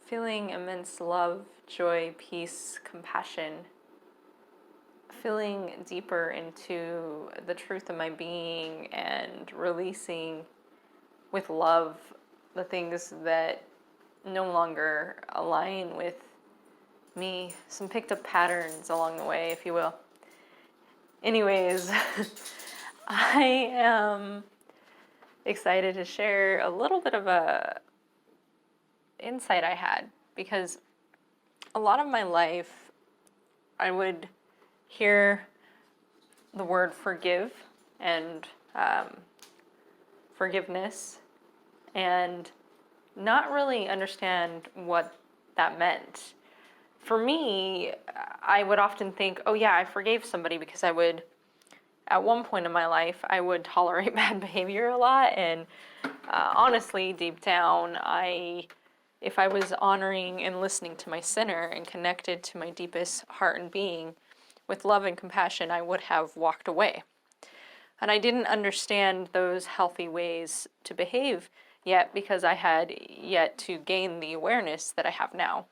feeling immense love, joy, peace, compassion, feeling deeper into the truth of my being and releasing with love the things that no longer align with me, some picked up patterns along the way, if you will. Anyways, I am excited to share a little bit of a insight I had, because a lot of my life I would hear the word forgive and forgiveness and not really understand what that meant. For me, I would often think, oh yeah, I forgave somebody because I would, at one point in my life, I would tolerate bad behavior a lot. And honestly, deep down, if I was honoring and listening to my sinner and connected to my deepest heart and being with love and compassion, I would have walked away. And I didn't understand those healthy ways to behave yet, because I had yet to gain the awareness that I have now.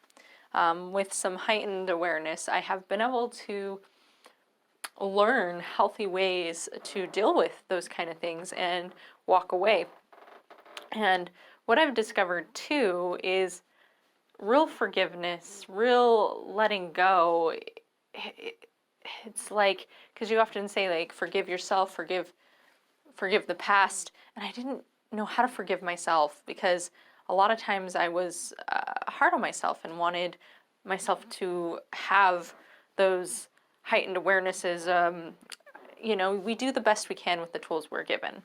With some heightened awareness, I have been able to learn healthy ways to deal with those kind of things and walk away. And what I've discovered too is real forgiveness, real letting go. It's like, because you often say like, forgive yourself, forgive the past. And I didn't know how to forgive myself, because a lot of times I was hard on myself and wanted myself to have those heightened awarenesses. We do the best we can with the tools we're given.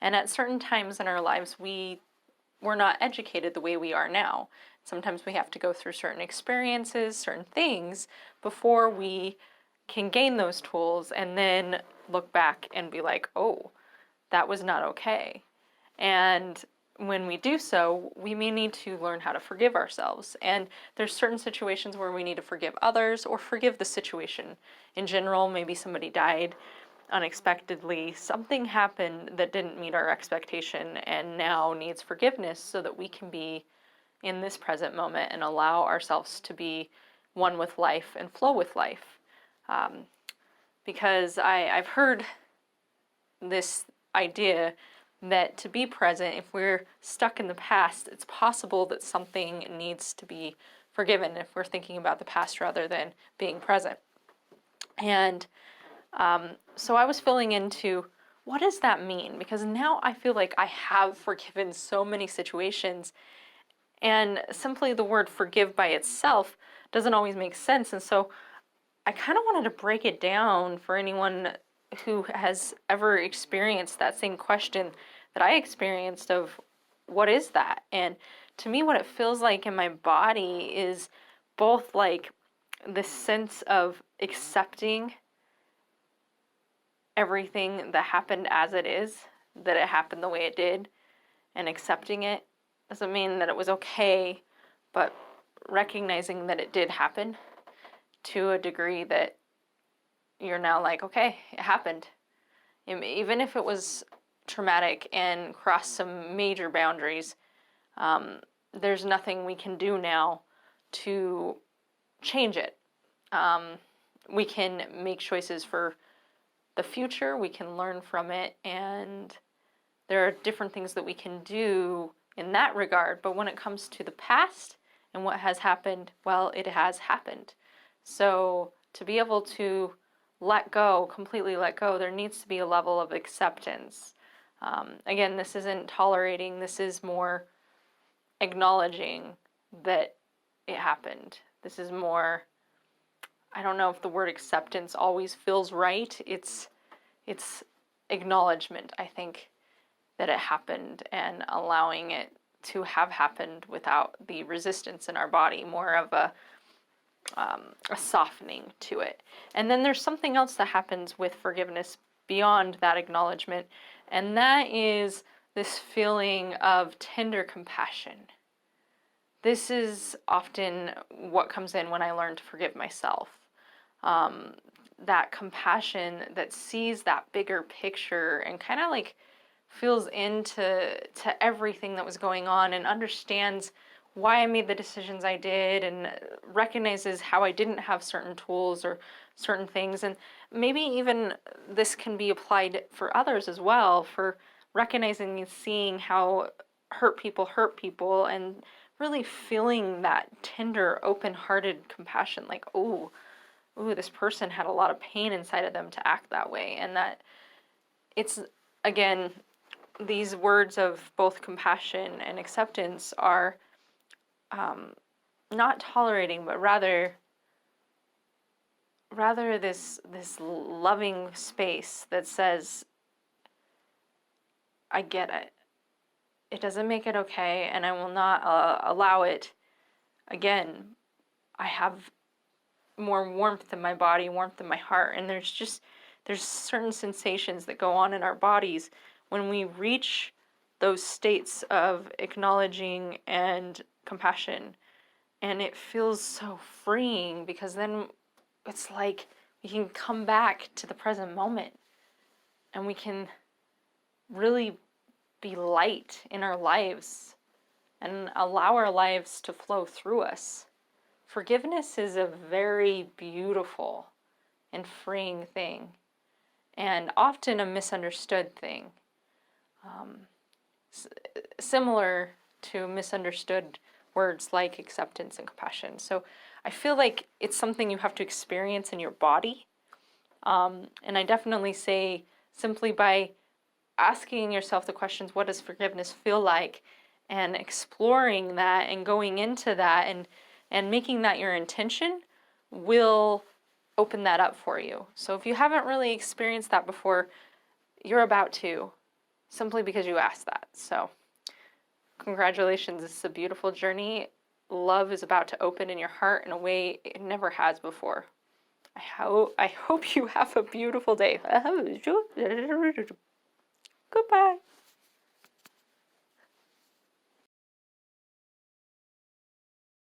And at certain times in our lives, we're not educated the way we are now. Sometimes we have to go through certain experiences, certain things, before we can gain those tools and then look back and be like, oh, that was not okay. And when we do so, we may need to learn how to forgive ourselves. And there's certain situations where we need to forgive others or forgive the situation. In general, maybe somebody died unexpectedly. Something happened that didn't meet our expectation and now needs forgiveness, so that we can be in this present moment and allow ourselves to be one with life and flow with life. Because I've heard this idea that to be present, if we're stuck in the past, it's possible that something needs to be forgiven if we're thinking about the past rather than being present. And so I was filling into, what does that mean? Because now I feel like I have forgiven so many situations, and simply the word forgive by itself doesn't always make sense. And so I kind of wanted to break it down for anyone who has ever experienced that same question that I experienced of, what is that? And to me, what it feels like in my body is both like this sense of accepting everything that happened as it is, that it happened the way it did, and accepting it doesn't mean that it was okay, but recognizing that it did happen to a degree that you're now like, okay, it happened. Even if it was traumatic and crossed some major boundaries, there's nothing we can do now to change it. We can make choices for the future, we can learn from it, and there are different things that we can do in that regard. But when it comes to the past and what has happened, well, it has happened. So to be able to let go, completely let go, there needs to be a level of acceptance. Again, this isn't tolerating, this is more acknowledging that it happened. This is more, I don't know if the word acceptance always feels right. It's acknowledgement, I think, that it happened, and allowing it to have happened without the resistance in our body, more of a softening to it. And then there's something else that happens with forgiveness beyond that acknowledgement, and that is this feeling of tender compassion. This is often what comes in when I learn to forgive myself. That compassion that sees that bigger picture and kind of like feels into everything that was going on and understands why I made the decisions I did, and recognizes how I didn't have certain tools or certain things. And maybe even this can be applied for others as well, for recognizing and seeing how hurt people, and really feeling that tender, open-hearted compassion, like, oh, this person had a lot of pain inside of them to act that way. And that it's, again, these words of both compassion and acceptance are not tolerating, but rather this loving space that says, I get it. It doesn't make it okay, and I will not allow it. Again, I have more warmth in my body, warmth in my heart, and there's certain sensations that go on in our bodies when we reach those states of acknowledging and compassion. And it feels so freeing, because then it's like we can come back to the present moment, and we can really be light in our lives and allow our lives to flow through us. Forgiveness is a very beautiful and freeing thing, and often a misunderstood thing. Similar to misunderstood words like acceptance and compassion. So I feel like it's something you have to experience in your body. And I definitely say, simply by asking yourself the questions, what does forgiveness feel like? And exploring that and going into that and making that your intention will open that up for you. So if you haven't really experienced that before, you're about to, simply because you asked that. So congratulations, this is a beautiful journey. Love is about to open in your heart in a way it never has before. I hope you have a beautiful day. Goodbye.